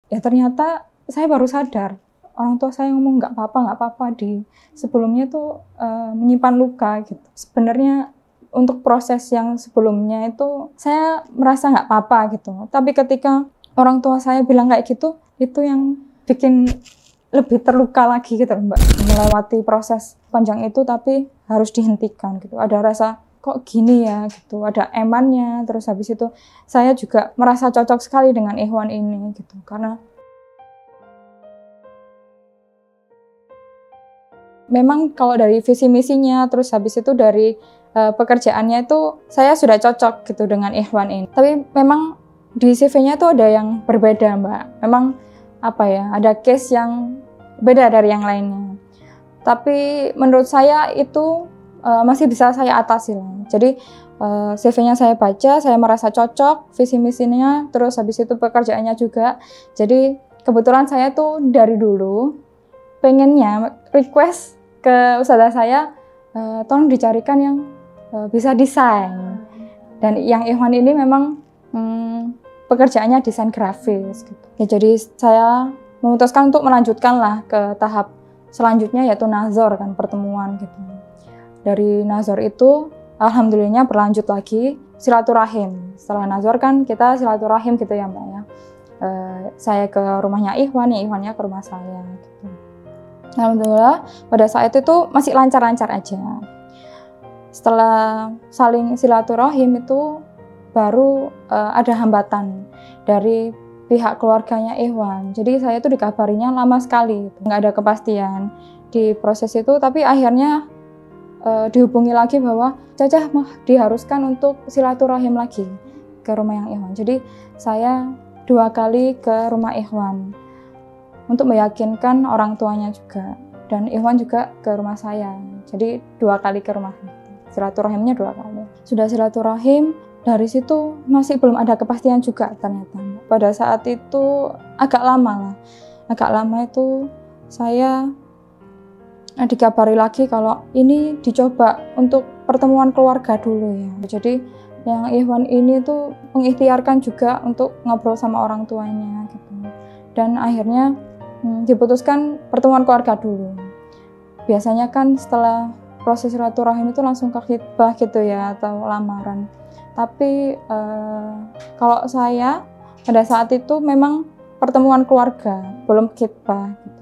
Ya ternyata saya baru sadar, orang tua saya ngomong nggak apa-apa, di sebelumnya tuh menyimpan luka gitu. Sebenarnya untuk proses yang sebelumnya itu saya merasa nggak apa-apa gitu. Tapi ketika orang tua saya bilang kayak gitu, itu yang bikin lebih terluka lagi gitu Mbak. Melewati proses panjang itu tapi harus dihentikan gitu. Ada rasa kok gini ya gitu, ada emannya. Terus habis itu saya juga merasa cocok sekali dengan Ikhwan ini gitu. Karena memang kalau dari visi misinya, terus habis itu dari pekerjaannya itu saya sudah cocok gitu dengan Ikhwan ini. Tapi memang di CV-nya tuh ada yang berbeda Mbak. Memang apa ya, ada case yang beda dari yang lainnya. Tapi menurut saya itu masih bisa saya atasi lah. Jadi CV-nya saya baca, saya merasa cocok, visi misinya, terus habis itu pekerjaannya juga. Jadi kebetulan saya tuh dari dulu pengennya request ke ustazah saya, tolong dicarikan yang bisa desain. Dan yang Ikhwan ini memang pekerjaannya desain grafis gitu. Ya, jadi saya memutuskan untuk melanjutkan lah ke tahap selanjutnya, yaitu nazor kan, pertemuan gitu. Dari nazor itu alhamdulillahnya berlanjut lagi silaturahim. Setelah nazor kan kita silaturahim gitu ya Mbak ya. Saya ke rumahnya Ikhwan, ya Ikhwannya ke rumah saya gitu. Alhamdulillah pada saat itu masih lancar-lancar aja. Setelah saling silaturahim itu baru ada hambatan dari pihak keluarganya Ikhwan. Jadi saya itu dikabarinya lama sekali, nggak ada kepastian di proses itu. Tapi akhirnya dihubungi lagi bahwa Cacah diharuskan untuk silaturahim lagi ke rumah yang Ikhwan. Jadi saya 2 kali ke rumah Ikhwan untuk meyakinkan orang tuanya juga, dan Ikhwan juga ke rumah saya. Jadi 2 kali ke rumah, silaturahimnya 2 kali. Sudah silaturahim, dari situ masih belum ada kepastian juga ternyata. Pada saat itu agak lama lah, agak lama itu saya dikabari lagi kalau ini dicoba untuk pertemuan keluarga dulu ya. Jadi yang Ikhwan ini tuh mengikhtiarkan juga untuk ngobrol sama orang tuanya gitu. Dan akhirnya diputuskan pertemuan keluarga dulu. Biasanya kan setelah proses silaturahim itu langsung ke khitbah gitu ya, atau lamaran. Tapi kalau saya pada saat itu memang pertemuan keluarga, belum khitbah gitu.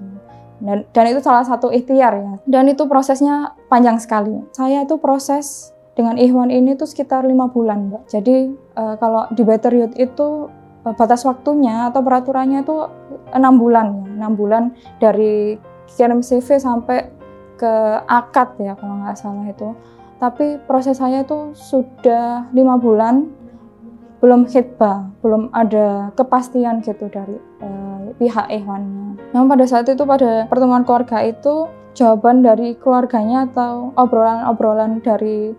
Dan itu salah satu ikhtiar ya. Dan itu prosesnya panjang sekali. Saya itu proses dengan Ikhwan ini tuh sekitar 5 bulan Mbak. Jadi kalau di Better Youth itu batas waktunya atau peraturannya itu 6 bulan ya. 6 bulan dari kirim CV sampai ke akad ya kalau nggak salah itu. Tapi proses saya itu sudah 5 bulan belum khitbah, belum ada kepastian gitu dari pihak Ikhwannya. Namun pada saat itu, pada pertemuan keluarga itu, jawaban dari keluarganya atau obrolan-obrolan dari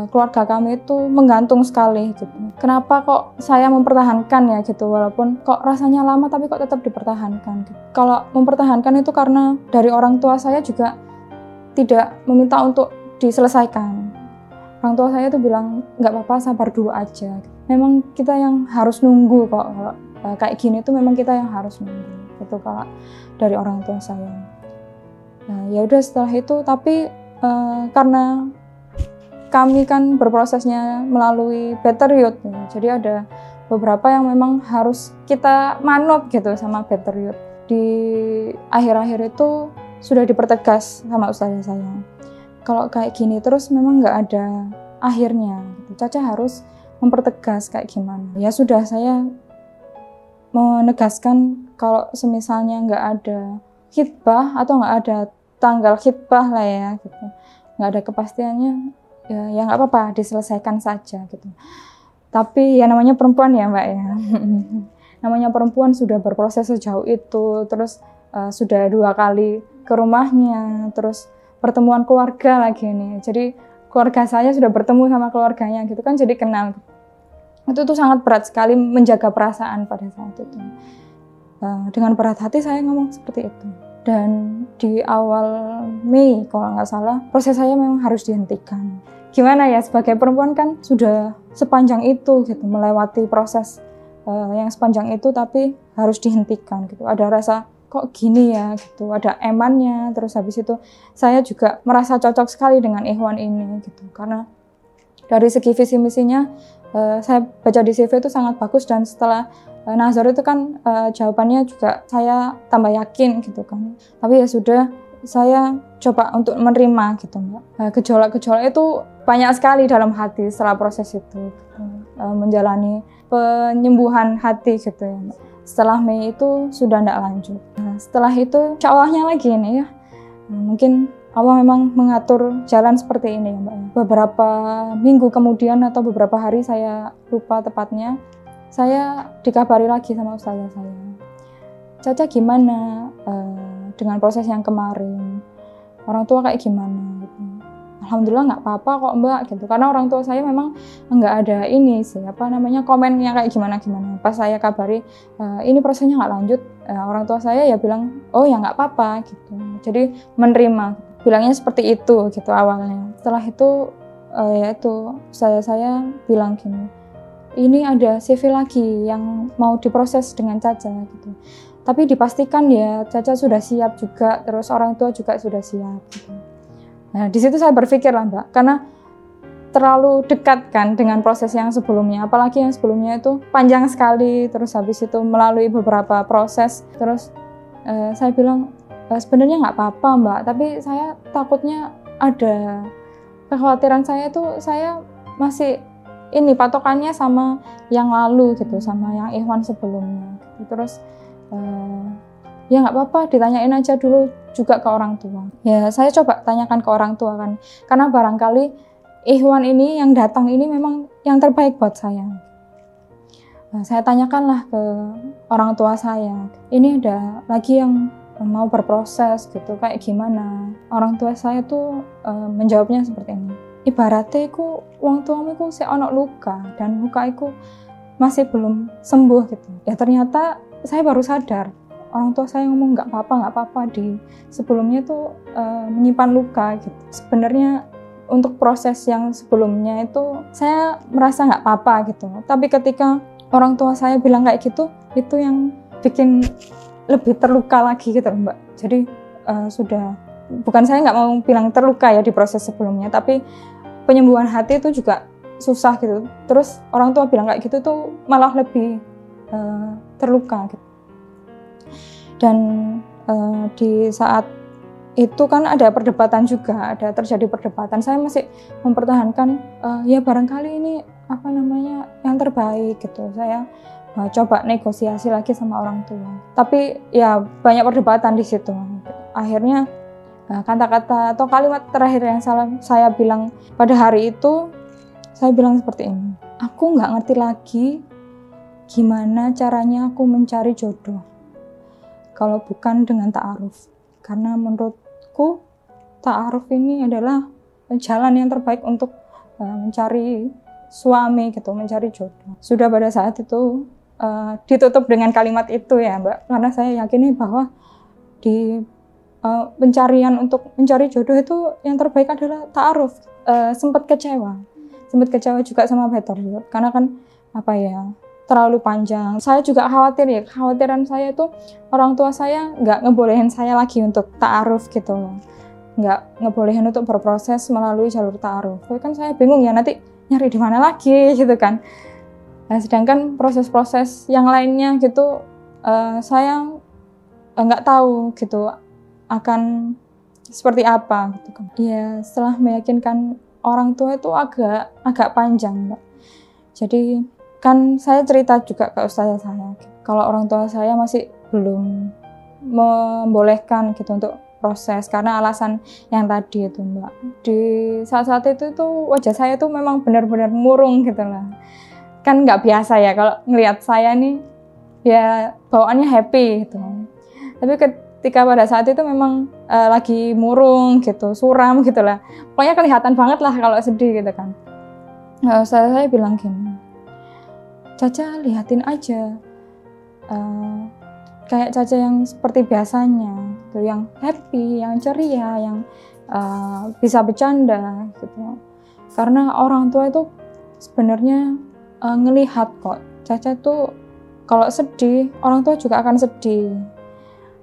keluarga kami itu menggantung sekali gitu. Kenapa kok saya mempertahankan ya gitu, walaupun kok rasanya lama tapi kok tetap dipertahankan gitu. Kalau mempertahankan itu karena dari orang tua saya juga tidak meminta untuk diselesaikan. Orang tua saya tuh bilang nggak apa-apa, sabar dulu aja. Memang kita yang harus nunggu kok, kalau kayak gini tuh memang kita yang harus nunggu gitu kalau dari orang tua saya. Nah, ya udah setelah itu, tapi karena kami kan berprosesnya melalui Better Youth ya, jadi ada beberapa yang memang harus kita manut gitu sama Better Youth. Di akhir-akhir itu sudah dipertegas sama ustazah saya, kalau kayak gini terus memang nggak ada akhirnya gitu. Caca harus mempertegas kayak gimana. Ya sudah, saya menegaskan kalau semisalnya nggak ada khitbah atau nggak ada tanggal khitbah lah ya gitu, nggak ada kepastiannya, ya nggak apa-apa, diselesaikan saja gitu. Tapi ya namanya perempuan ya Mbak ya. Namanya perempuan sudah berproses sejauh itu, terus sudah 2 kali ke rumahnya, terus pertemuan keluarga lagi nih. Jadi keluarga saya sudah bertemu sama keluarganya gitu kan, jadi kenal. Itu tuh sangat berat sekali menjaga perasaan pada saat itu. Dengan berat hati saya ngomong seperti itu. Dan di awal Mei kalau nggak salah, proses saya memang harus dihentikan. Gimana ya, sebagai perempuan kan sudah sepanjang itu gitu, melewati proses yang sepanjang itu tapi harus dihentikan gitu. Ada rasa kok gini ya gitu, ada emannya. Terus habis itu saya juga merasa cocok sekali dengan Ikhwan ini gitu, karena dari segi visi misinya saya baca di CV itu sangat bagus, dan setelah nazar itu kan jawabannya juga saya tambah yakin gitu kan. Tapi ya sudah, saya coba untuk menerima gitu Mbak. Gejolak-gejolak itu banyak sekali dalam hati setelah proses itu, menjalani penyembuhan hati gitu ya Mbak. Setelah Mei itu sudah tidak lanjut. Setelah itu insya Allahnya lagi ini ya, mungkin Allah memang mengatur jalan seperti ini ya Mbak. Beberapa minggu kemudian atau beberapa hari, saya lupa tepatnya, saya dikabari lagi sama ustazah saya, Caca gimana dengan proses yang kemarin, orang tua kayak gimana gitu. Alhamdulillah nggak apa-apa kok Mbak gitu, karena orang tua saya memang nggak ada ini sih komennya kayak gimana. Pas saya kabari ini prosesnya nggak lanjut, orang tua saya ya bilang oh ya nggak apa-apa gitu, jadi menerima, bilangnya seperti itu gitu awalnya. Setelah itu ya itu saya bilang gini, ini ada CV lagi yang mau diproses dengan Caca gitu. Tapi dipastikan ya Caca sudah siap juga, terus orang tua juga sudah siap gitu. Nah di situ saya berpikir lah Mbak, karena terlalu dekat kan dengan proses yang sebelumnya, apalagi yang sebelumnya itu panjang sekali, terus habis itu melalui beberapa proses. Terus saya bilang sebenarnya nggak apa-apa Mbak, tapi saya takutnya ada kekhawatiran saya itu, saya masih ini patokannya sama yang lalu gitu, sama yang Ikhwan sebelumnya gitu. Terus ya nggak apa-apa, ditanyain aja dulu juga ke orang tua. Ya saya coba tanyakan ke orang tua kan, karena barangkali Ikhwan ini yang datang ini memang yang terbaik buat saya. Saya tanyakanlah ke orang tua saya, ini ada lagi yang mau berproses gitu, kayak gimana. Orang tua saya tuh menjawabnya seperti ini, ibaratnya ku wong tuamu ku sik ono luka, dan luka iku masih belum sembuh gitu. Ya ternyata saya baru sadar, orang tua saya ngomong nggak apa-apa di sebelumnya tuh menyimpan luka gitu. Sebenarnya untuk proses yang sebelumnya itu saya merasa nggak apa-apa gitu, tapi ketika orang tua saya bilang kayak gitu, itu yang bikin lebih terluka lagi gitu Mbak. Jadi sudah, bukan saya nggak mau bilang terluka ya di proses sebelumnya, tapi penyembuhan hati itu juga susah gitu. Terus orang tua bilang kayak gitu tuh malah lebih terluka gitu. Dan di saat itu kan ada perdebatan juga, ada terjadi perdebatan. Saya masih mempertahankan ya barangkali ini yang terbaik gitu. Saya coba negosiasi lagi sama orang tua. Tapi ya banyak perdebatan di situ. Akhirnya kata-kata atau kalimat terakhir yang saya bilang pada hari itu, saya bilang seperti ini, aku nggak ngerti lagi gimana caranya aku mencari jodoh kalau bukan dengan ta'aruf. Karena menurutku ta'aruf ini adalah jalan yang terbaik untuk mencari suami gitu, mencari jodoh. Sudah pada saat itu ditutup dengan kalimat itu ya Mbak, karena saya yakini bahwa di pencarian untuk mencari jodoh itu yang terbaik adalah ta'aruf. Sempat kecewa juga sama Peter juga, karena kan terlalu panjang. Saya juga khawatir ya, kekhawatiran saya itu orang tua saya nggak ngebolehin saya lagi untuk ta'aruf gitu loh, nggak ngebolehin untuk berproses melalui jalur ta'aruf. Tapi kan saya bingung ya, nanti nyari di mana lagi gitu kan. Nah, sedangkan proses-proses yang lainnya gitu saya nggak tahu gitu akan seperti apa gitu kan. Ya setelah meyakinkan orang tua itu agak panjang Mbak. Jadi kan saya cerita juga ke ustazah saya, kalau orang tua saya masih belum membolehkan gitu untuk proses karena alasan yang tadi itu Mbak. Di saat-saat itu tuh wajah saya tuh memang benar-benar murung gitu lah. Kan nggak biasa ya kalau ngelihat saya nih ya bawaannya happy gitu. Tapi ketika pada saat itu memang lagi murung gitu, suram gitu lah. Pokoknya kelihatan banget lah kalau sedih gitu kan. Saya bilang gini, Caca lihatin aja kayak Caca yang seperti biasanya gitu, yang happy, yang ceria, yang bisa bercanda gitu. Karena orang tua itu sebenarnya ngelihat kok Caca tuh kalau sedih, orang tua juga akan sedih.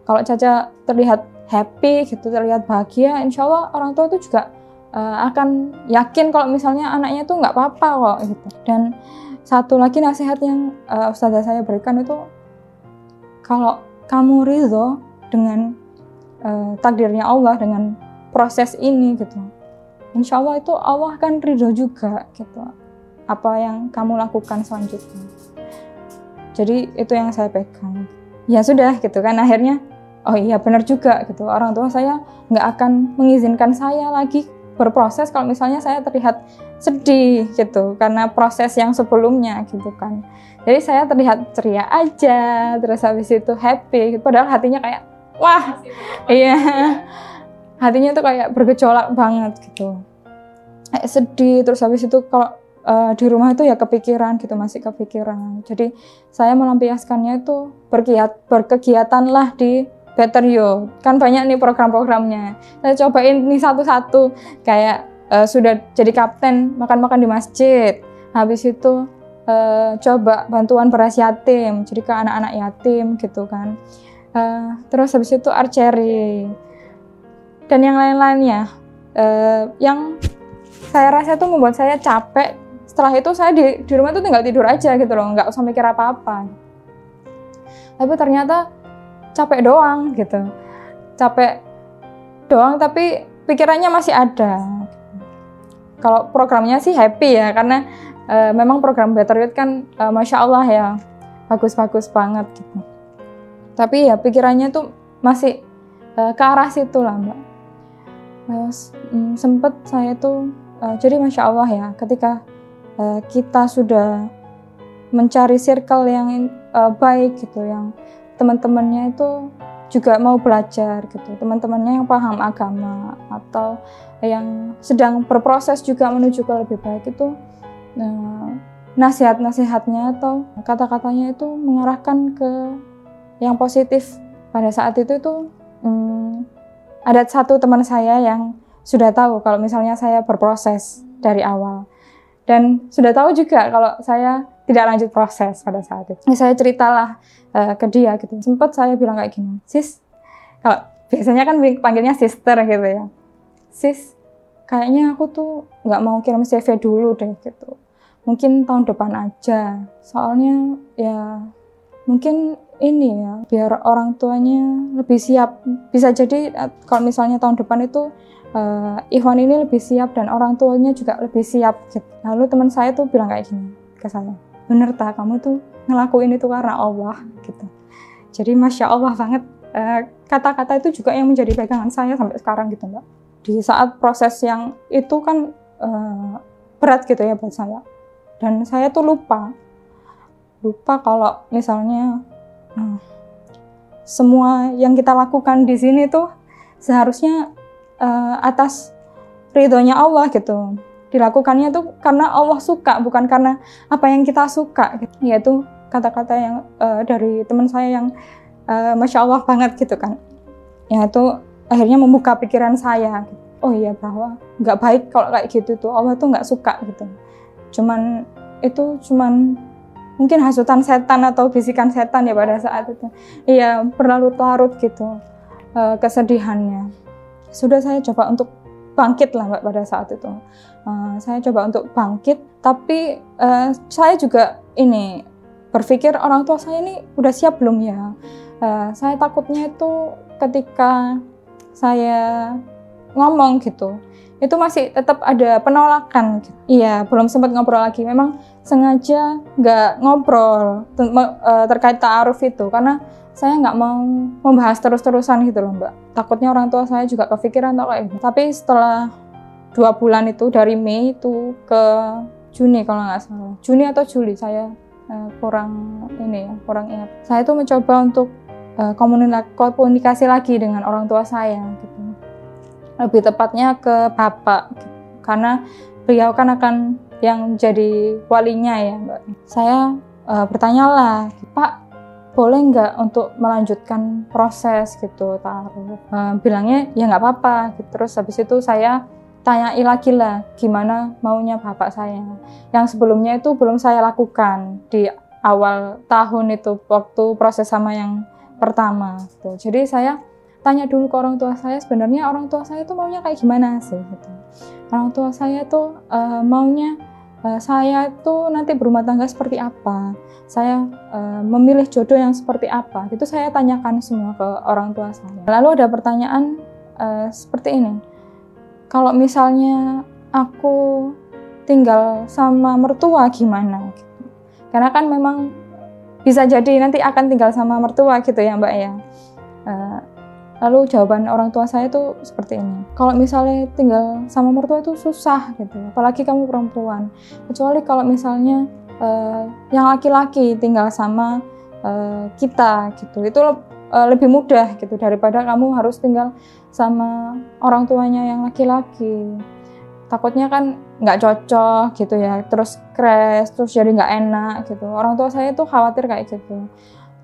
Kalau Caca terlihat happy gitu, terlihat bahagia, insya Allah orang tua itu juga akan yakin kalau misalnya anaknya tuh nggak apa-apa kok gitu. Dan satu lagi nasihat yang ustazah saya berikan itu, kalau kamu ridho dengan takdirnya Allah, dengan proses ini gitu, insya Allah itu Allah akan ridho juga gitu apa yang kamu lakukan selanjutnya. Jadi itu yang saya pegang. Ya sudah gitu kan, akhirnya oh iya benar juga gitu, orang tua saya nggak akan mengizinkan saya lagi berproses kalau misalnya saya terlihat sedih gitu, karena proses yang sebelumnya gitu kan. Jadi saya terlihat ceria aja, terus habis itu happy gitu, padahal hatinya kayak wah iya, hatinya tuh kayak bergejolak banget gitu, kayak sedih. Terus habis itu kalau di rumah itu ya kepikiran gitu, masih kepikiran. Jadi saya melampiaskannya itu berkegiatan lah di Better You. Kan banyak nih program-programnya. Saya cobain nih satu-satu. Kayak sudah jadi kapten makan-makan di masjid. Habis itu coba bantuan beras yatim, jadi ke anak-anak yatim gitu kan. Terus habis itu archery. Dan yang lain-lainnya. Yang saya rasa itu membuat saya capek. Setelah itu saya di rumah itu tinggal tidur aja gitu loh, nggak usah mikir apa-apa. Tapi ternyata capek doang gitu, capek doang tapi pikirannya masih ada. Kalau programnya sih happy ya, karena memang program Better Youth kan Masya Allah ya, bagus-bagus banget gitu. Tapi ya pikirannya tuh masih ke arah situ lah Mbak. Sempet saya tuh jadi Masya Allah ya, ketika kita sudah mencari circle yang baik gitu, yang teman-temannya itu juga mau belajar gitu, teman-temannya yang paham agama atau yang sedang berproses juga menuju ke lebih baik itu, nasihat-nasihatnya atau kata-katanya itu mengarahkan ke yang positif. Pada saat itu tuh ada satu teman saya yang sudah tahu kalau misalnya saya berproses dari awal. Dan sudah tahu juga kalau saya tidak lanjut proses pada saat itu. Saya ceritalah ke dia gitu. Sempat saya bilang kayak gini, sis, kalau biasanya kan panggilnya sister gitu ya. Sis, kayaknya aku tuh nggak mau kirim CV dulu deh gitu. Mungkin tahun depan aja. Soalnya ya mungkin ini ya, biar orang tuanya lebih siap. Bisa jadi kalau misalnya tahun depan itu Ikhwan ini lebih siap dan orang tuanya juga lebih siap gitu. Lalu teman saya tuh bilang kayak gini ke saya, bener tak, kamu tuh ngelakuin itu karena Allah gitu. Jadi Masya Allah banget, kata-kata itu juga yang menjadi pegangan saya sampai sekarang gitu Mbak. Di saat proses yang itu kan berat gitu ya buat saya, dan saya tuh lupa kalau misalnya semua yang kita lakukan di sini tuh seharusnya atas ridhonya Allah gitu. Dilakukannya tuh karena Allah suka, bukan karena apa yang kita suka gitu. Yaitu kata-kata yang dari teman saya yang Masya Allah banget gitu kan. Yaitu akhirnya membuka pikiran saya gitu. Oh iya, bahwa nggak baik kalau kayak gitu tuh, Allah tuh nggak suka gitu. Cuman mungkin hasutan setan atau bisikan setan ya pada saat itu. Iya, berlarut-larut gitu kesedihannya. Sudah saya coba untuk bangkit lah Mbak pada saat itu. Saya coba untuk bangkit, tapi saya juga ini berpikir orang tua saya ini udah siap belum ya. Saya takutnya itu ketika saya ngomong gitu, itu masih tetap ada penolakan gitu. Iya, belum sempat ngobrol lagi. Memang sengaja nggak ngobrol terkait ta'aruf itu, karena saya nggak mau membahas terus-terusan gitu loh Mbak. Takutnya orang tua saya juga kepikiran atau kayak gitu. Tapi setelah 2 bulan itu, dari Mei itu ke Juni kalau nggak salah. Juni atau Juli, saya kurang ingat. Saya tuh mencoba untuk komunikasi lagi dengan orang tua saya gitu. Lebih tepatnya ke bapak gitu. Karena beliau kan akan yang jadi walinya ya Mbak. Saya bertanyalah, Pak, boleh nggak untuk melanjutkan proses gitu ta'aruf? Bilangnya ya nggak apa-apa gitu. Terus habis itu saya tanyai lagi lah gimana maunya bapak saya yang sebelumnya itu belum saya lakukan di awal tahun itu waktu proses sama yang pertama gitu. Jadi saya tanya dulu ke orang tua saya, sebenarnya orang tua saya tuh maunya kayak gimana sih gitu. Orang tua saya tuh maunya saya tuh nanti berumah tangga seperti apa, saya memilih jodoh yang seperti apa, itu saya tanyakan semua ke orang tua saya. Lalu ada pertanyaan seperti ini, kalau misalnya aku tinggal sama mertua gimana? Karena kan memang bisa jadi nanti akan tinggal sama mertua gitu ya Mbak ya. Lalu jawaban orang tua saya tuh seperti ini, kalau misalnya tinggal sama mertua itu susah gitu, apalagi kamu perempuan. Kecuali kalau misalnya yang laki-laki tinggal sama kita gitu, itu lebih mudah gitu daripada kamu harus tinggal sama orang tuanya yang laki-laki. Takutnya kan nggak cocok gitu ya, terus crash, terus jadi nggak enak gitu. Orang tua saya tuh khawatir kayak gitu.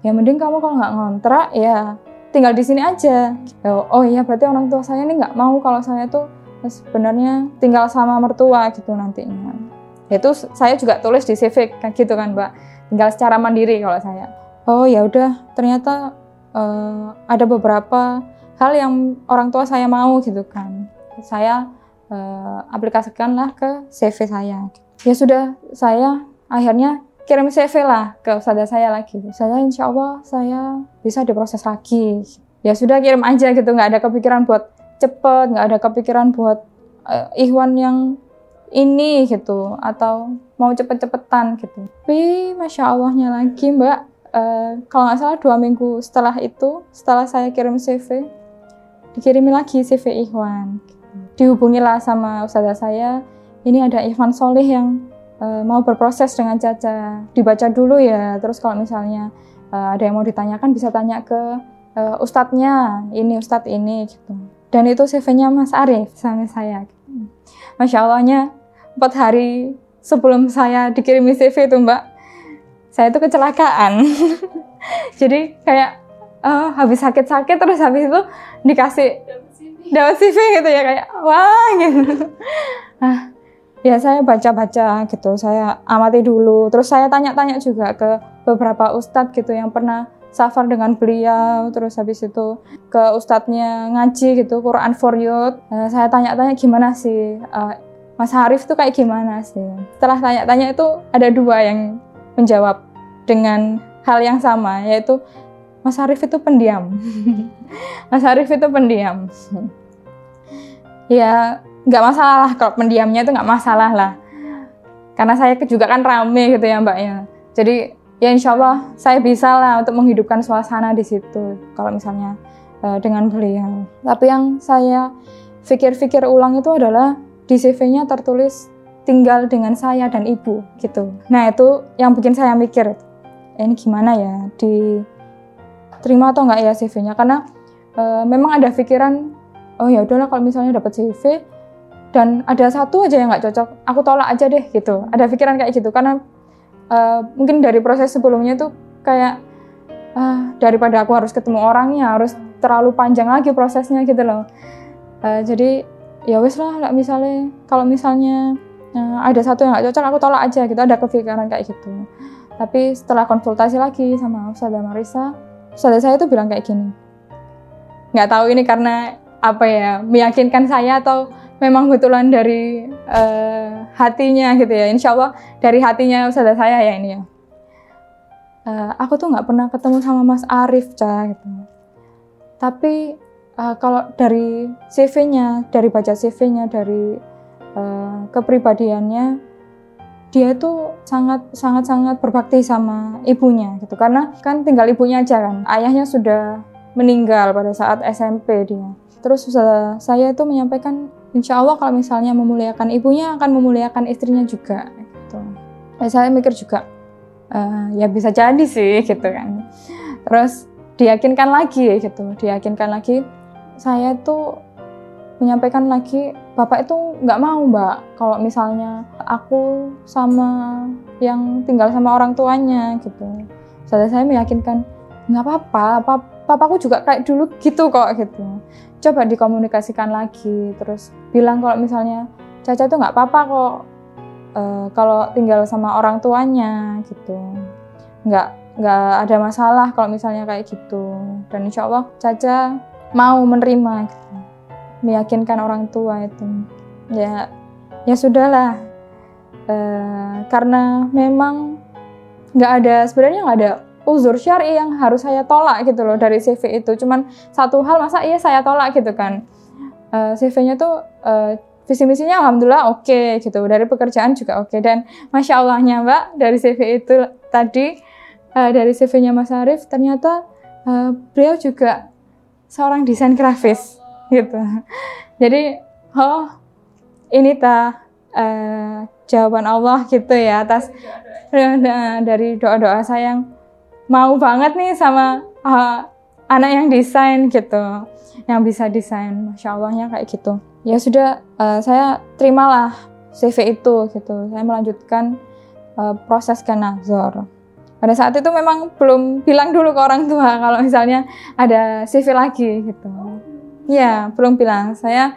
Ya mending kamu kalau nggak ngontrak ya tinggal di sini aja. Oh iya, berarti orang tua saya ini nggak mau kalau saya tuh sebenarnya tinggal sama mertua gitu nantinya. Itu saya juga tulis di CV kayak gitu kan Mbak, tinggal secara mandiri kalau saya. Oh ya udah, ternyata ada beberapa hal yang orang tua saya mau gitu kan. Saya aplikasikanlah ke CV saya. Ya sudah, saya akhirnya kirim CV lah ke ustadzah saya lagi. Saya insya Allah saya bisa diproses lagi. Ya sudah, kirim aja gitu, nggak ada kepikiran buat cepet, nggak ada kepikiran buat ikhwan yang ini gitu, atau mau cepet-cepetan gitu. Tapi Masya Allahnya lagi Mbak, kalau nggak salah 2 minggu setelah itu, setelah saya kirim CV, dikirimi lagi CV ikhwan. Dihubungilah sama ustadzah saya, ini ada ikhwan soleh yang mau berproses dengan Caca, dibaca dulu ya, terus kalau misalnya ada yang mau ditanyakan bisa tanya ke ustadznya, ini ustadz ini gitu. Dan itu CV-nya Mas Arif sama saya. Masya Allahnya 4 hari sebelum saya dikirimi CV itu Mbak, saya itu kecelakaan. Jadi kayak habis sakit-sakit terus habis itu dikasih dapat CV gitu ya, kayak wah gitu. Ya saya baca-baca gitu, saya amati dulu, terus saya tanya-tanya juga ke beberapa ustadz gitu yang pernah safar dengan beliau, terus habis itu ke ustadznya ngaji gitu, Quran for Youth. Saya tanya-tanya gimana sih Mas Harif tuh kayak gimana sih. Setelah tanya-tanya itu ada 2 yang menjawab dengan hal yang sama, yaitu Mas Harif itu pendiam. Mas Harif itu pendiam. Ya nggak masalah lah, kalau pendiamnya itu nggak masalah lah, karena saya juga kan rame gitu ya Mbak ya. Jadi ya insya Allah saya bisa lah untuk menghidupkan suasana di situ kalau misalnya dengan beliau. Tapi yang saya pikir-pikir ulang itu adalah di CV-nya tertulis tinggal dengan saya dan ibu gitu. Nah itu yang bikin saya mikir, ini gimana ya, diterima atau nggak ya CV-nya, karena memang ada pikiran, oh ya udahlah kalau misalnya dapat CV dan ada satu aja yang nggak cocok, aku tolak aja deh gitu. Ada pikiran kayak gitu, karena mungkin dari proses sebelumnya tuh kayak daripada aku harus ketemu orangnya, harus terlalu panjang lagi prosesnya gitu loh. Jadi ya wes lah, misalnya kalau misalnya ada satu yang nggak cocok, aku tolak aja gitu. Ada kepikiran kayak gitu. Tapi setelah konsultasi lagi sama Ustadzah Marisa, ustadzah saya tuh bilang kayak gini, nggak tahu ini karena apa ya, meyakinkan saya atau memang betulan dari hatinya gitu ya. Insya Allah dari hatinya ustadzah saya ya ini ya. Aku tuh nggak pernah ketemu sama Mas Arif, Ca, gitu. Tapi kalau dari CV-nya, dari baca CV-nya, dari kepribadiannya, dia tuh sangat berbakti sama ibunya gitu. Karena kan tinggal ibunya aja kan. Ayahnya sudah meninggal pada saat SMP dia. Terus saya itu menyampaikan, insya Allah kalau misalnya memuliakan ibunya akan memuliakan istrinya juga gitu. Saya mikir juga ya bisa jadi sih gitu kan. Terus diyakinkan lagi saya tuh menyampaikan lagi, bapak itu nggak mau Mbak kalau misalnya aku sama yang tinggal sama orang tuanya gitu. Saya meyakinkan, nggak apa-apa, papaku juga kayak dulu gitu kok gitu. Coba dikomunikasikan lagi, terus bilang kalau misalnya Caca itu nggak apa-apa kok kalau tinggal sama orang tuanya gitu. nggak ada masalah kalau misalnya kayak gitu. Dan insya Allah Caca mau menerima gitu. Meyakinkan orang tua itu ya sudahlah, karena memang sebenarnya nggak ada uzur syar'i yang harus saya tolak gitu loh dari CV itu. Cuman satu hal, masa iya saya tolak gitu kan. CV-nya tuh visi misinya alhamdulillah oke gitu, dari pekerjaan juga oke. Dan masya Allahnya Mbak, dari CV itu tadi, dari CV-nya Mas Arif, ternyata beliau juga seorang desain grafis gitu. Jadi ini jawaban Allah gitu ya atas dari doa-doa saya yang mau banget nih sama anak yang desain gitu, yang bisa desain, masya Allahnya kayak gitu. Ya sudah, saya terimalah CV itu gitu. Saya melanjutkan proses ke nazor. Pada saat itu memang belum bilang dulu ke orang tua kalau misalnya ada CV lagi gitu. Ya, belum bilang. Saya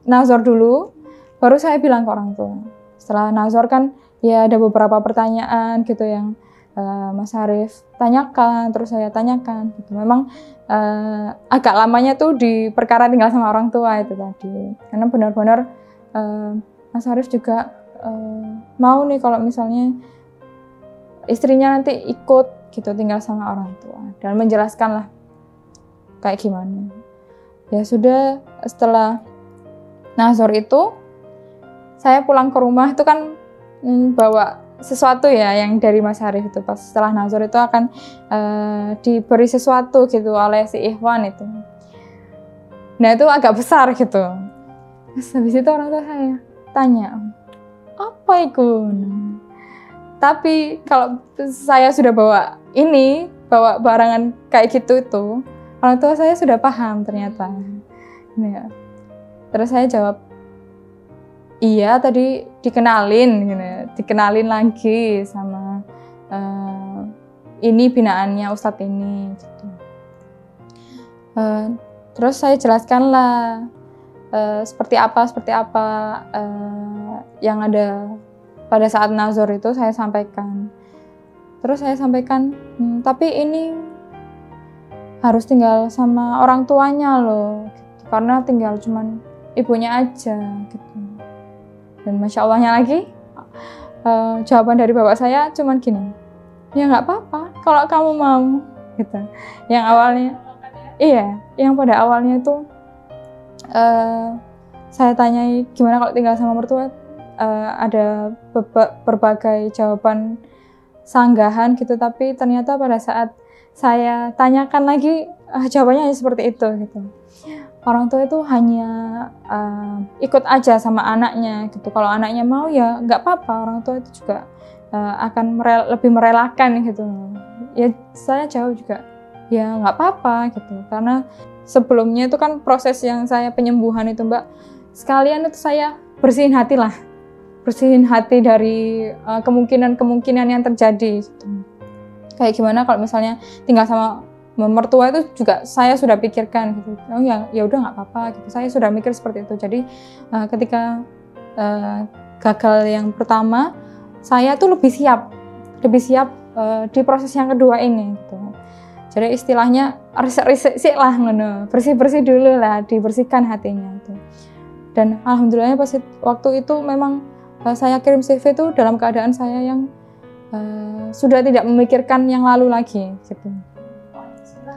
nazor dulu, baru saya bilang ke orang tua. Setelah nazor kan ya ada beberapa pertanyaan gitu yang Mas Arif tanyakan, terus saya tanyakan gitu. Memang agak lamanya tuh di perkara tinggal sama orang tua itu tadi, karena benar-benar Mas Arif juga mau nih kalau misalnya istrinya nanti ikut gitu tinggal sama orang tua, dan menjelaskan lah kayak gimana. Ya sudah, setelah nazor itu saya pulang ke rumah itu kan bawa sesuatu ya yang dari Mas Arif itu. Pas setelah nazor itu akan diberi sesuatu gitu oleh si Ikhwan itu. Nah itu agak besar gitu. Terus habis itu orang tua saya tanya, apa itu? Tapi kalau saya sudah bawa barangan kayak gitu itu, orang tua saya sudah paham ternyata. Ya. Terus saya jawab, iya tadi dikenalin gitu, dikenalin lagi sama ini binaannya Ustadz ini gitu. Terus saya jelaskan lah seperti apa yang ada pada saat nazor itu saya sampaikan. Terus saya sampaikan, tapi ini harus tinggal sama orang tuanya loh gitu, karena tinggal cuman ibunya aja gitu. Dan masya Allahnya lagi, jawaban dari bapak saya cuman gini, ya nggak apa-apa kalau kamu mau gitu. Yang awalnya, yang pada awalnya itu saya tanyai gimana kalau tinggal sama mertua, ada berbagai jawaban sanggahan gitu, tapi ternyata pada saat saya tanyakan lagi, jawabannya hanya seperti itu gitu. Orang tua itu hanya ikut aja sama anaknya gitu. Kalau anaknya mau ya nggak apa-apa, orang tua itu juga akan lebih merelakan gitu. Ya saya jauh juga, ya nggak apa-apa gitu. Karena sebelumnya itu kan proses yang saya penyembuhan itu Mbak, sekalian itu saya bersihin hati lah. Bersihin hati dari kemungkinan-kemungkinan yang terjadi gitu. Kayak gimana kalau misalnya tinggal sama mertua itu juga saya sudah pikirkan gitu. Oh ya udah nggak apa-apa gitu. Saya sudah mikir seperti itu. Jadi ketika gagal yang pertama, saya tuh lebih siap di proses yang kedua ini gitu. Jadi istilahnya risik-risik lah ngono. Bersih-bersih dulu lah, dibersihkan hatinya itu. Dan alhamdulillahnya pas waktu itu memang saya kirim CV itu dalam keadaan saya yang sudah tidak memikirkan yang lalu lagi gitu.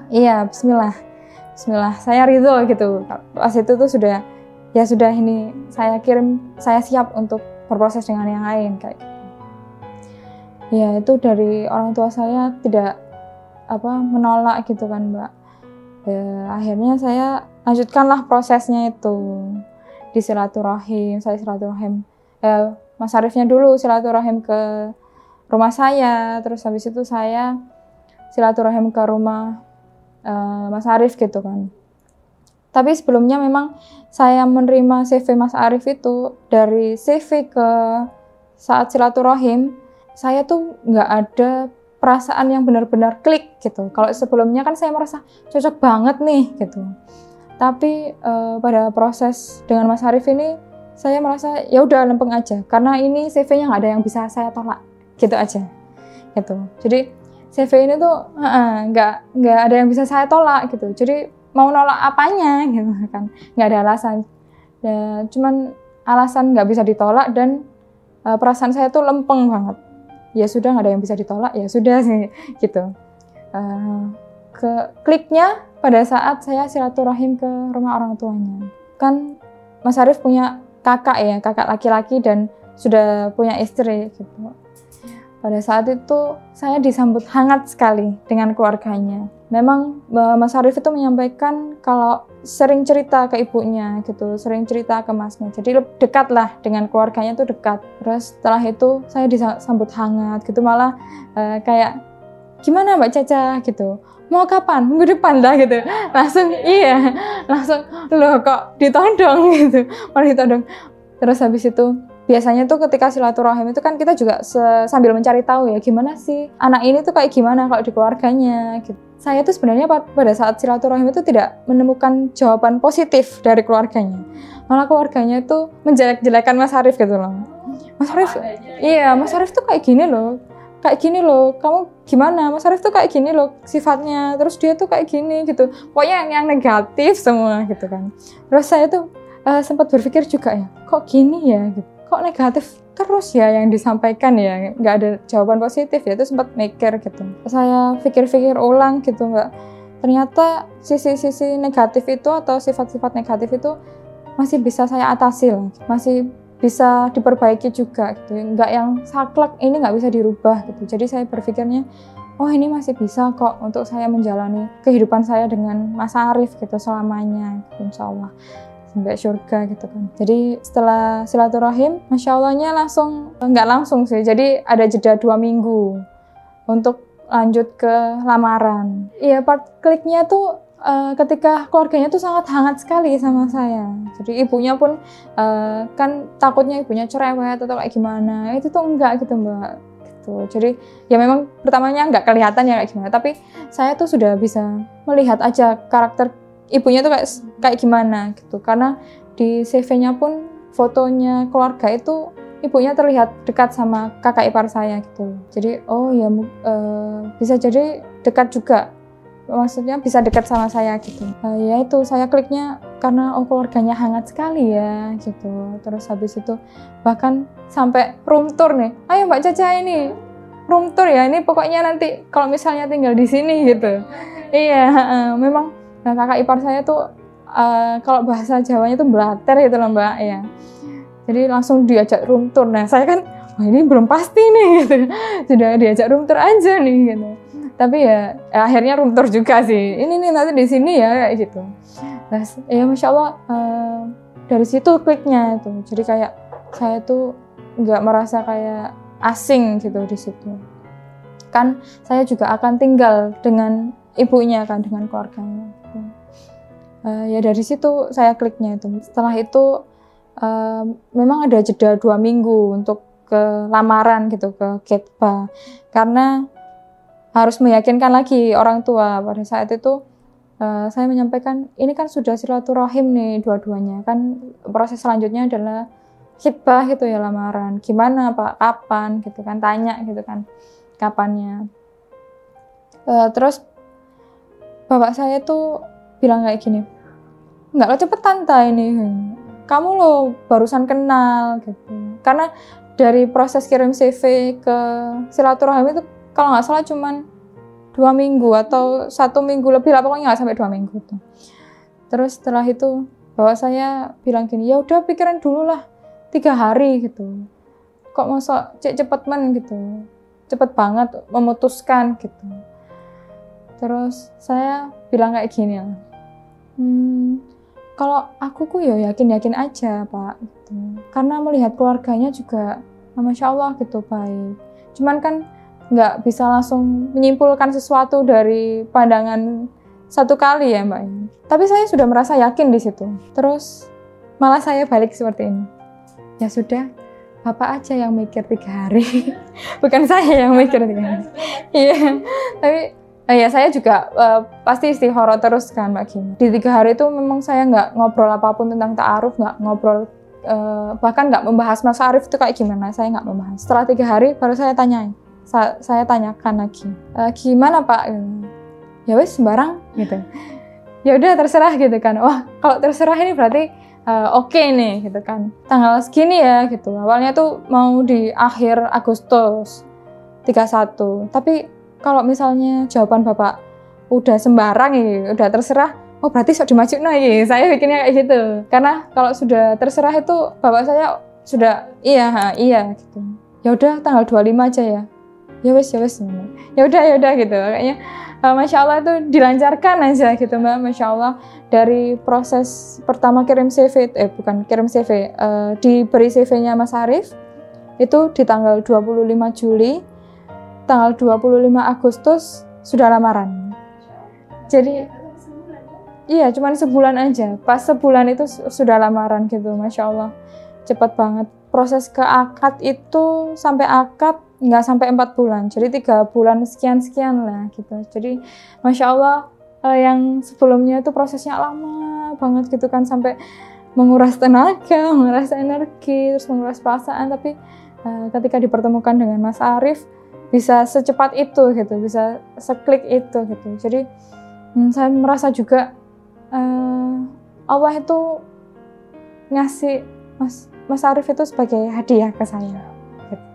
Iya, bismillah. Saya ridho gitu. Pas itu tuh sudah ini saya kirim, saya siap untuk berproses dengan yang lain kayak gitu. Ya, itu dari orang tua saya tidak menolak gitu kan, Mbak. Ya, akhirnya saya lanjutkanlah prosesnya itu di silaturahim. Saya silaturahim Mas Arifnya dulu silaturahim ke rumah saya, terus habis itu saya silaturahim ke rumah Mas Arif gitu kan. Tapi sebelumnya memang saya menerima CV Mas Arif itu dari CV ke saat silaturahim, saya tuh nggak ada perasaan yang benar-benar klik gitu. Kalau sebelumnya kan saya merasa cocok banget nih gitu. Tapi pada proses dengan Mas Arif ini saya merasa ya udah lempeng aja, karena ini CV-nya nggak ada yang bisa saya tolak gitu aja. gitu. Jadi CV ini tuh nggak ada yang bisa saya tolak gitu. Jadi mau nolak apanya gitu kan, nggak ada alasan. Ya, cuman alasan nggak bisa ditolak dan perasaan saya tuh lempeng banget. Ya sudah, nggak ada yang bisa ditolak, ya sudah sih gitu. Kliknya pada saat saya silaturahim ke rumah orang tuanya. Kan Mas Arief punya kakak ya, kakak laki-laki dan sudah punya istri gitu. Pada saat itu saya disambut hangat sekali dengan keluarganya. Memang Mas Arief itu menyampaikan kalau sering cerita ke ibunya gitu, sering cerita ke masnya. Jadi dekat lah dengan keluarganya, tuh dekat. Terus setelah itu saya disambut hangat gitu, malah kayak gimana Mbak Caca gitu, mau kapan? Minggu depan dah gitu. Langsung iya, langsung loh kok ditodong gitu, malah ditodong. Terus habis itu biasanya tuh ketika silaturahim itu kan kita juga sambil mencari tahu ya gimana sih anak ini tuh kayak gimana kalau di keluarganya gitu. Saya tuh sebenarnya pada saat silaturahim itu tidak menemukan jawaban positif dari keluarganya. Malah keluarganya itu menjelek-jelekan Mas Arief gitu loh. Mas Arief, iya Mas Arief tuh kayak gini loh. Kayak gini loh, kamu gimana? Mas Arief tuh kayak gini loh sifatnya, terus dia tuh kayak gini gitu. Pokoknya yang negatif semua gitu kan. Terus saya tuh sempat berpikir juga ya, kok gini ya gitu. Kok negatif terus ya yang disampaikan ya, nggak ada jawaban positif ya, itu sempat mikir gitu. Saya pikir-pikir ulang gitu, nggak, ternyata sisi-sisi negatif itu atau sifat-sifat negatif itu masih bisa saya atasi loh, masih bisa diperbaiki juga gitu, nggak yang saklek ini nggak bisa dirubah gitu. Jadi saya berpikirnya, oh ini masih bisa kok untuk saya menjalani kehidupan saya dengan Mas Arief gitu selamanya, gitu, insya Allah sampai surga gitu kan. Jadi setelah silaturahim, Masya Allahnya nggak langsung sih, jadi ada jeda 2 minggu untuk lanjut ke lamaran. Iya, part kliknya tuh ketika keluarganya tuh sangat hangat sekali sama saya. Jadi ibunya pun kan takutnya ibunya cerewet atau kayak gimana, itu tuh enggak gitu Mbak. Gitu. Jadi ya memang pertamanya nggak kelihatan ya kayak gimana, tapi saya tuh sudah bisa melihat aja karakter ibunya tuh kayak gimana gitu, karena di CV-nya pun fotonya keluarga itu ibunya terlihat dekat sama kakak ipar saya gitu. Jadi oh ya bisa jadi dekat juga, maksudnya bisa dekat sama saya gitu. Ya itu saya kliknya karena keluarganya hangat sekali ya gitu. Terus habis itu bahkan sampai room tour nih, ayo Mbak Caca ini room tour ya, ini pokoknya nanti kalau misalnya tinggal di sini gitu. Iya, memang. Nah, kakak ipar saya tuh kalau bahasa Jawanya tuh blater gitu loh Mbak ya. Jadi langsung diajak room tour. Nah saya kan, wah ini belum pasti nih gitu. Sudah diajak room tour aja nih gitu. Tapi ya akhirnya room tour juga sih. Ini nih nanti di sini ya kayak gitu. Nah, ya Masya Allah dari situ kliknya itu. Jadi kayak saya tuh nggak merasa kayak asing gitu di situ. Kan saya juga akan tinggal dengan ibunya kan, dengan keluarganya. Ya dari situ saya kliknya itu. Setelah itu memang ada jeda 2 minggu untuk ke lamaran gitu, ke khitbah, karena harus meyakinkan lagi orang tua. Pada saat itu saya menyampaikan, ini kan sudah silaturahim nih dua-duanya, kan proses selanjutnya adalah khitbah gitu ya, lamaran. Gimana Pak, kapan gitu kan, tanya gitu kan kapannya. Terus bapak saya tuh bilang kayak gini, enggak lo cepetan ta ini, kamu lo barusan kenal gitu. Karena dari proses kirim CV ke silaturahim itu kalau nggak salah cuman 2 minggu atau 1 minggu lebih lah, pokoknya nggak sampai 2 minggu tuh. Terus setelah itu bapak saya bilang gini, ya udah pikirin dulu lah 3 hari gitu. Kok masa cepet men gitu, cepet banget memutuskan gitu. Terus saya bilang kayak gini lah, kalau aku ya yakin-yakin aja Pak gitu. Karena melihat keluarganya juga Masya Allah gitu baik. Cuman kan nggak bisa langsung menyimpulkan sesuatu dari pandangan satu kali ya Mbak. Tapi saya sudah merasa yakin di situ. Terus malah saya balik seperti ini, ya sudah Bapak aja yang mikir 3 hari, bukan saya yang mikir 3 hari. Iya, tapi ya saya juga pasti istikharah terus kan Mbak Kim. Di 3 hari itu memang saya nggak ngobrol apapun tentang ta'aruf, nggak ngobrol, bahkan nggak membahas Mas Arief itu kayak gimana, saya nggak membahas. Setelah 3 hari baru saya tanyain, saya tanyakan lagi, gimana Pak? Ya wes sembarang gitu. Ya udah terserah gitu kan. Wah, kalau terserah ini berarti oke nih gitu kan. Tanggal segini ya gitu. Awalnya tuh mau di akhir Agustus 31. Tapi kalau misalnya jawaban Bapak udah sembarang ya, udah terserah, oh berarti sok dimaju ya. Saya bikinnya kayak gitu. Karena kalau sudah terserah itu Bapak saya sudah iya gitu. Ya udah tanggal 25 aja ya. Ya wes. Ya udah gitu. Kayaknya Masya Allah itu dilancarkan aja gitu Mbak, Masya Allah. Dari proses pertama kirim CV, diberi CV-nya Mas Arief, itu di tanggal 25 Juli, tanggal 25 Agustus sudah lamaran. Jadi, iya cuman sebulan aja, pas sebulan itu sudah lamaran gitu, Masya Allah. Cepat banget. Proses ke akad itu sampai akad nggak sampai 4 bulan, jadi 3 bulan sekian lah gitu. Jadi Masya Allah yang sebelumnya itu prosesnya lama banget gitu kan, sampai menguras tenaga, menguras energi, terus menguras perasaan. Tapi ketika dipertemukan dengan Mas Arief bisa secepat itu gitu, bisa seklik itu gitu. Jadi saya merasa juga Allah itu ngasih Mas Arief itu sebagai hadiah ke saya gitu.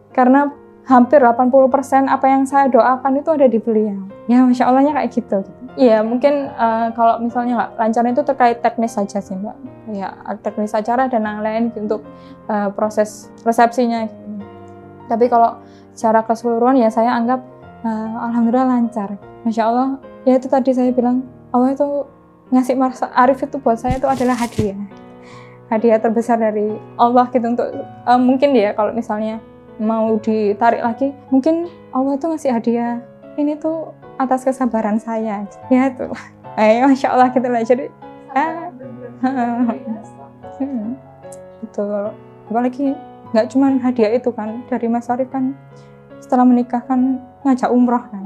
Karena hampir 80% apa yang saya doakan itu ada di beliau. Ya Masya Allahnya kayak gitu. Iya mungkin kalau misalnya nggak lancar itu terkait teknis saja sih Mbak. Ya teknis acara dan lain-lain untuk proses resepsinya. Tapi kalau secara keseluruhan ya saya anggap Alhamdulillah lancar. Masya Allah, ya itu tadi saya bilang, Allah itu ngasih Mas Arief itu buat saya itu adalah hadiah. Hadiah terbesar dari Allah gitu untuk mungkin ya kalau misalnya mau ditarik lagi, mungkin Allah tuh ngasih hadiah ini tuh atas kesabaran saya, ya tuh, Masya Allah gitu lah. Jadi, betul. Apalagi nggak cuma hadiah itu kan dari Mas Arief kan, setelah menikah kan ngajak umroh kan,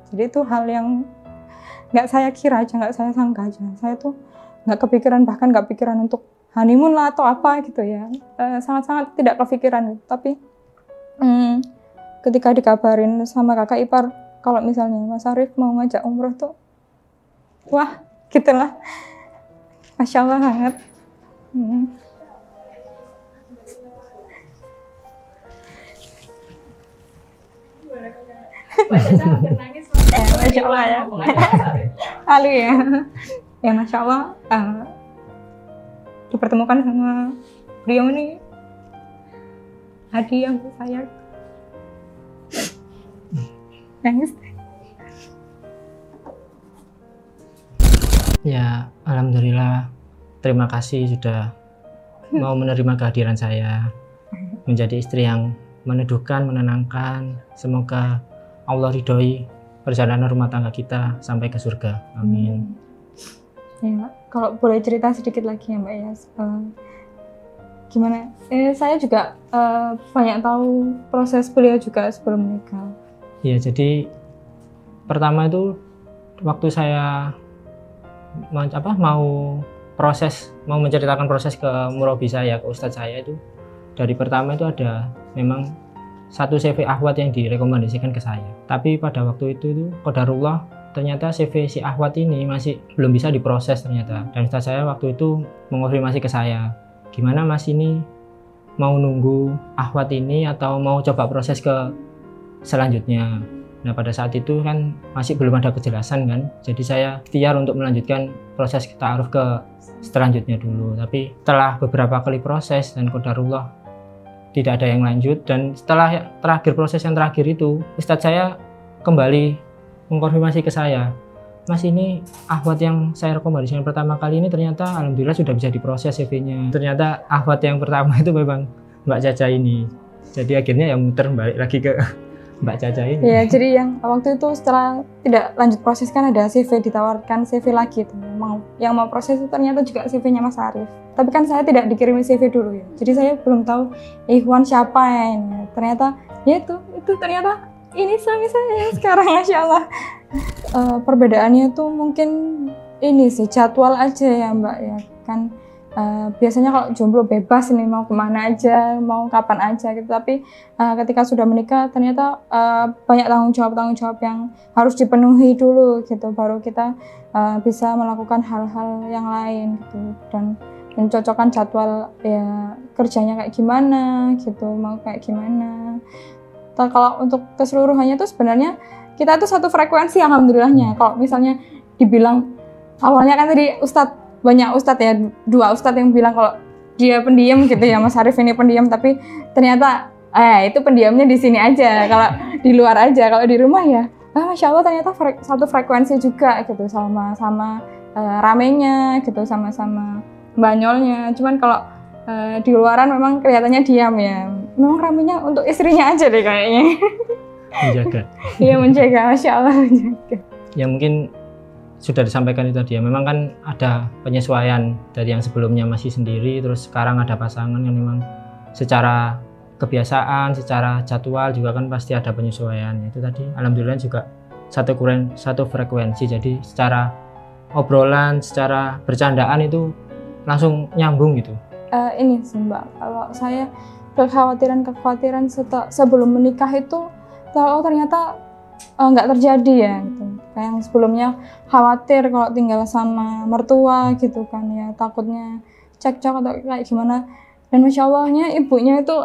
jadi itu hal yang nggak saya kira aja, nggak saya sangka aja. Saya tuh nggak kepikiran, bahkan nggak pikiran untuk honeymoon lah atau apa gitu ya, sangat-sangat tidak kepikiran. Tapi ketika dikabarin sama kakak ipar kalau misalnya Mas Arief mau ngajak umroh tuh, wah gitulah, Masya Allah banget. Masya Allah ya, Ali ya, ya Masya Allah dipertemukan sama beliau ini hadiah buat saya. Nangis. Ya, alhamdulillah. Terima kasih sudah mau menerima kehadiran saya. Menjadi istri yang meneduhkan, menenangkan. Semoga Allah ridhoi perjalanan rumah tangga kita sampai ke surga. Amin. Ya, kalau boleh cerita sedikit lagi ya Mbak ya. Gimana? Saya juga banyak tahu proses beliau juga sebelum menikah. Ya, jadi pertama itu waktu saya mau menceritakan proses ke murabi saya, ke ustadz saya itu, dari pertama itu ada memang satu CV Ahwat yang direkomendasikan ke saya. Tapi pada waktu itu qadarullah, ternyata CV si Ahwat ini masih belum bisa diproses ternyata. Dan ustadz saya waktu itu mengonfirmasi ke saya, gimana Mas ini mau nunggu Ahwat ini atau mau coba proses ke selanjutnya. Nah pada saat itu kan masih belum ada kejelasan kan, jadi saya ikhtiar untuk melanjutkan proses ta'aruf ke selanjutnya dulu. Tapi setelah beberapa kali proses dan qadarullah tidak ada yang lanjut, dan setelah proses yang terakhir itu ustadz saya kembali mengkonfirmasi ke saya, Mas ini Ahwat yang saya rekomendasikan pertama kali ini ternyata alhamdulillah sudah bisa diproses CV-nya. Ternyata Ahwat yang pertama itu memang Mbak Caca ini. Jadi akhirnya yang muter balik lagi ke Mbak Caca ini. Ya, jadi yang waktu itu setelah tidak lanjut proses kan ada CV, ditawarkan CV lagi tuh. Yang mau proses itu ternyata juga CV-nya Mas Arief. Tapi kan saya tidak dikirimi CV dulu ya. Jadi saya belum tahu Ikhwan siapa ya ini. Ternyata ya itu ternyata ini suami saya sekarang, Masya Allah. Perbedaannya tuh mungkin ini sih jadwal aja ya Mbak ya kan. biasanya kalau jomblo bebas nih mau kemana aja, mau kapan aja gitu. Tapi ketika sudah menikah ternyata banyak tanggung jawab yang harus dipenuhi dulu gitu, baru kita bisa melakukan hal-hal yang lain gitu, dan mencocokkan jadwal ya kerjanya kayak gimana gitu, mau kayak gimana. Kalau untuk keseluruhannya tuh sebenarnya kita tuh satu frekuensi alhamdulillahnya. Kalau misalnya dibilang awalnya kan tadi banyak ustadz ya, 2 ustadz yang bilang kalau dia pendiam gitu ya, Mas Arif ini pendiam, tapi ternyata itu pendiamnya di sini aja, kalau di luar aja, kalau di rumah ya Masya Allah ternyata satu frekuensi juga gitu, sama-sama ramenya gitu, sama-sama banyolnya. Cuman kalau di luaran memang kelihatannya diam ya, memang ramenya untuk istrinya aja deh kayaknya. Menjaga. Iya menjaga, Masya Allah menjaga. Ya mungkin sudah disampaikan itu tadi ya, memang kan ada penyesuaian dari yang sebelumnya masih sendiri, terus sekarang ada pasangan yang memang secara kebiasaan, secara jadwal juga kan pasti ada penyesuaian. Itu tadi alhamdulillah juga satu frekuensi, jadi secara obrolan, secara bercandaan itu langsung nyambung gitu. Ini sih Mbak, kalau saya kekhawatiran sebelum menikah itu ternyata nggak terjadi ya gitu. Kayak yang sebelumnya khawatir kalau tinggal sama mertua gitu kan ya, takutnya cekcok atau kayak gimana. Dan Masya Allahnya ibunya itu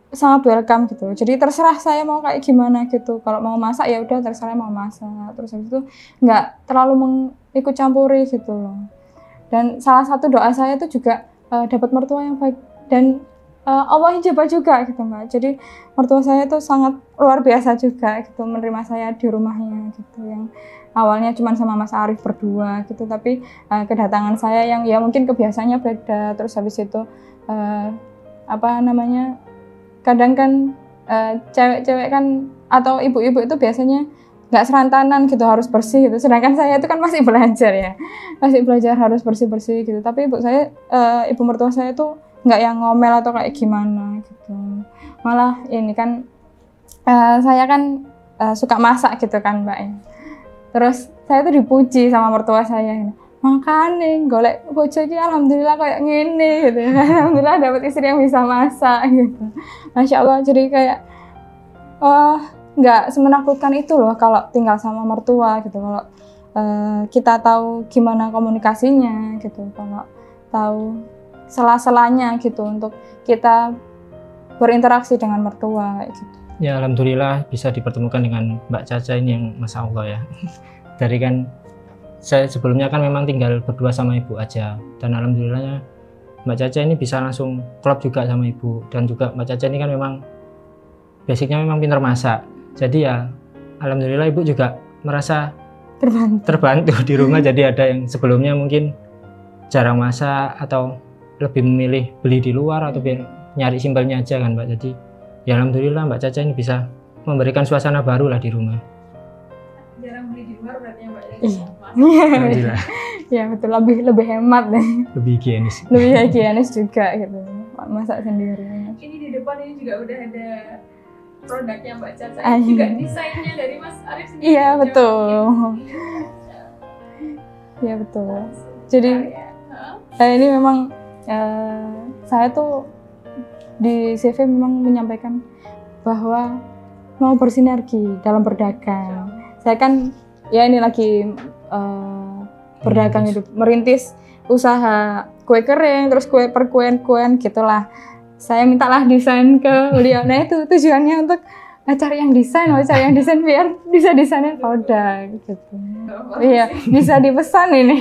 sangat welcome gitu, jadi terserah saya mau kayak gimana gitu. Kalau mau masak ya udah terserah mau masak, terus habis itu nggak terlalu ikut campuri gitu loh. Dan salah satu doa saya itu juga dapat mertua yang baik, dan Allah ijabah juga gitu Mbak. Jadi mertua saya itu sangat luar biasa juga gitu, menerima saya di rumahnya gitu, yang awalnya cuma sama Mas Arif berdua gitu, tapi kedatangan saya yang ya mungkin kebiasaannya beda. Terus habis itu kadang kan cewek-cewek kan atau ibu-ibu itu biasanya nggak serantanan gitu, harus bersih gitu. Sedangkan saya itu kan masih belajar harus bersih-bersih gitu. Tapi ibu mertua saya itu nggak yang ngomel atau kayak gimana gitu. Malah ini kan saya kan suka masak gitu kan Mbak. Terus saya tuh dipuji sama mertua saya, makanya golek bojo iki alhamdulillah kayak ngene gitu. Alhamdulillah dapat istri yang bisa masak gitu. Masya Allah, jadi kayak nggak semenakutkan itu loh kalau tinggal sama mertua gitu. Kalau kita tahu gimana komunikasinya gitu, kalau tahu sela-selanya gitu untuk kita berinteraksi dengan mertua gitu. Ya alhamdulillah bisa dipertemukan dengan Mbak Caca ini yang Masya Allah ya. Dari kan saya sebelumnya kan memang tinggal berdua sama ibu aja, dan alhamdulillahnya Mbak Caca ini bisa langsung klop juga sama ibu. Dan juga Mbak Caca ini kan memang basicnya memang pintar masak, jadi ya alhamdulillah ibu juga merasa terbantu di rumah. Jadi ada yang sebelumnya mungkin jarang masak atau lebih memilih beli di luar atau nyari simpelnya aja kan Mbak. Jadi ya alhamdulillah Mbak Caca ini bisa memberikan suasana baru lah di rumah. Jarang beli di luar berarti ya Mbak? Iya. Ya betul, lebih hemat deh. Lebih higienis. Lebih higienis juga gitu, masak sendiri. Ini di depan ini juga udah ada produknya Mbak Caca. Ini juga desainnya dari Mas Arif sendiri. Iya betul. Iya betul. Jadi ini memang saya tuh di CV memang menyampaikan bahwa mau bersinergi dalam berdagang. Saya kan ya ini lagi berdagang hidup, merintis usaha kue kering, terus perkuen-kuen gitulah. Saya mintalah desain ke beliau. Nah itu tujuannya untuk cari yang desain biar bisa desainin produk gitu. Iya, bisa dipesan ini.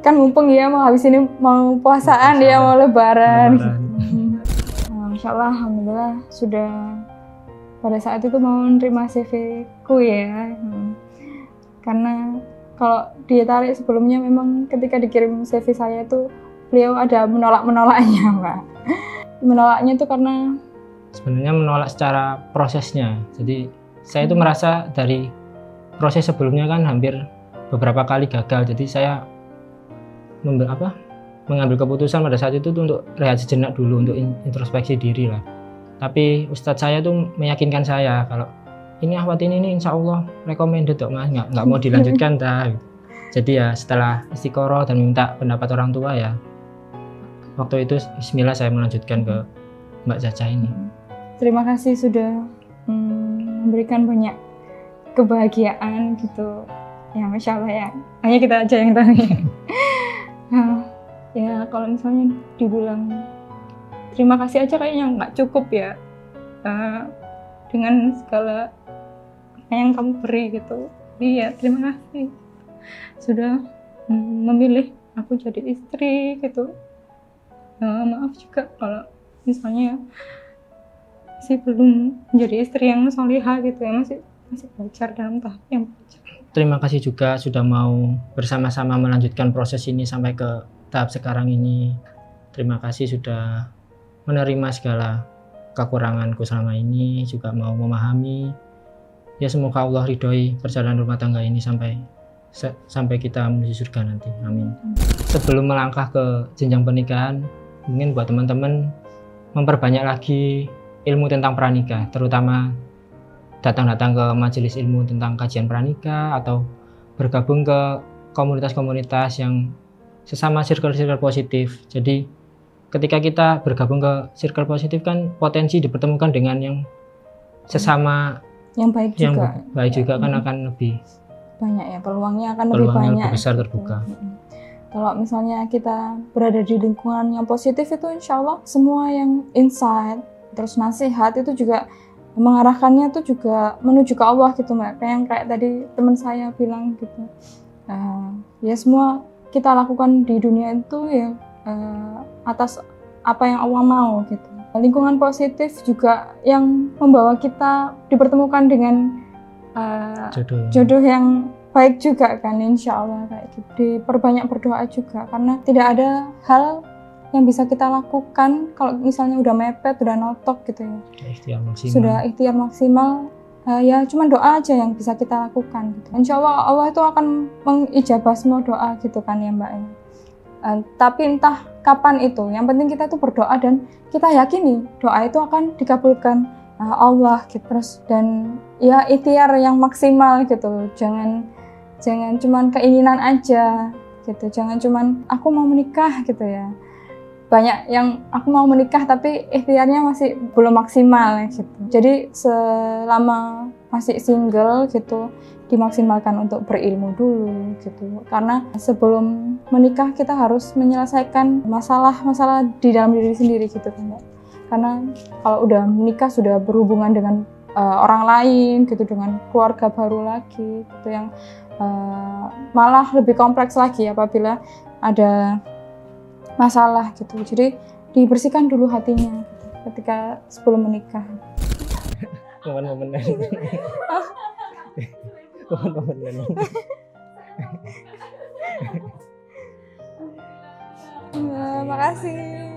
Kan mumpung ya mau habis ini mau puasaan, dia mau lebaran. Masya Allah, alhamdulillah sudah pada saat itu mau menerima CV ku ya. Karena kalau ditarik sebelumnya memang ketika dikirim CV saya itu beliau ada menolaknya Mbak. Menolaknya itu karena sebenarnya menolak secara prosesnya. Jadi saya itu merasa dari proses sebelumnya kan hampir beberapa kali gagal. Jadi saya mengambil keputusan pada saat itu untuk rehat sejenak dulu, untuk introspeksi diri lah. Tapi ustadz saya tuh meyakinkan saya kalau ini ahwat ini insya Allah recommended kok Mas, nggak mau dilanjutkan dah. Jadi ya setelah istiqoroh dan minta pendapat orang tua ya, waktu itu bismillah saya melanjutkan ke Mbak Caca ini. Terima kasih sudah memberikan banyak kebahagiaan gitu. Ya Masya Allah ya, hanya kita aja yang tahu ya. Ya kalau misalnya dibilang terima kasih aja kayaknya nggak cukup ya. Dengan segala apa yang kamu beri gitu. Iya, terima kasih sudah memilih aku jadi istri gitu. Maaf juga kalau misalnya masih belum menjadi istri yang solihah gitu ya, masih belajar dalam tahap yang belajar. Terima kasih juga sudah mau bersama-sama melanjutkan proses ini sampai ke tahap sekarang ini. Terima kasih sudah menerima segala kekuranganku selama ini, juga mau memahami. Ya semoga Allah ridhoi perjalanan rumah tangga ini sampai kita menuju surga nanti. Amin. Sebelum melangkah ke jenjang pernikahan, mungkin buat teman-teman memperbanyak lagi ilmu tentang pranikah, terutama datang-datang ke majelis ilmu tentang kajian pranikah atau bergabung ke komunitas-komunitas yang sesama circle-circle positif. Jadi ketika kita bergabung ke circle positif kan potensi dipertemukan dengan yang sesama yang baik juga, kan akan lebih banyak ya, peluangnya akan lebih banyak, lebih besar gitu. Terbuka. Kalau misalnya kita berada di lingkungan yang positif itu insya Allah semua yang insight terus nasihat itu juga mengarahkannya tuh juga menuju ke Allah gitu Mbak. Kayak tadi teman saya bilang gitu. Ya semua kita lakukan di dunia itu ya atas apa yang Allah mau gitu. Lingkungan positif juga yang membawa kita dipertemukan dengan jodoh yang baik juga kan, insya Allah kayak gitu. Diperbanyak berdoa juga karena tidak ada hal yang bisa kita lakukan kalau misalnya udah mepet, udah notok gitu ya. Sudah ikhtiar maksimal, ya cuma doa aja yang bisa kita lakukan gitu. Insya Allah itu akan mengijabah semua doa gitu kan ya Mbak. Tapi entah kapan itu, yang penting kita tuh berdoa dan kita yakini doa itu akan dikabulkan Allah gitu. Terus dan ya ikhtiar yang maksimal gitu. Jangan cuman keinginan aja gitu. Jangan cuman aku mau menikah gitu ya. Banyak yang aku mau menikah tapi ikhtiarnya masih belum maksimal gitu. Jadi selama masih single gitu dimaksimalkan untuk berilmu dulu gitu. Karena sebelum menikah kita harus menyelesaikan masalah-masalah di dalam diri sendiri gitu kan. Karena kalau udah menikah sudah berhubungan dengan orang lain gitu, dengan keluarga baru lagi gitu yang malah lebih kompleks lagi apabila ada masalah gitu. Jadi dibersihkan dulu hatinya gitu, ketika sebelum menikah. Momen-momen Makasih.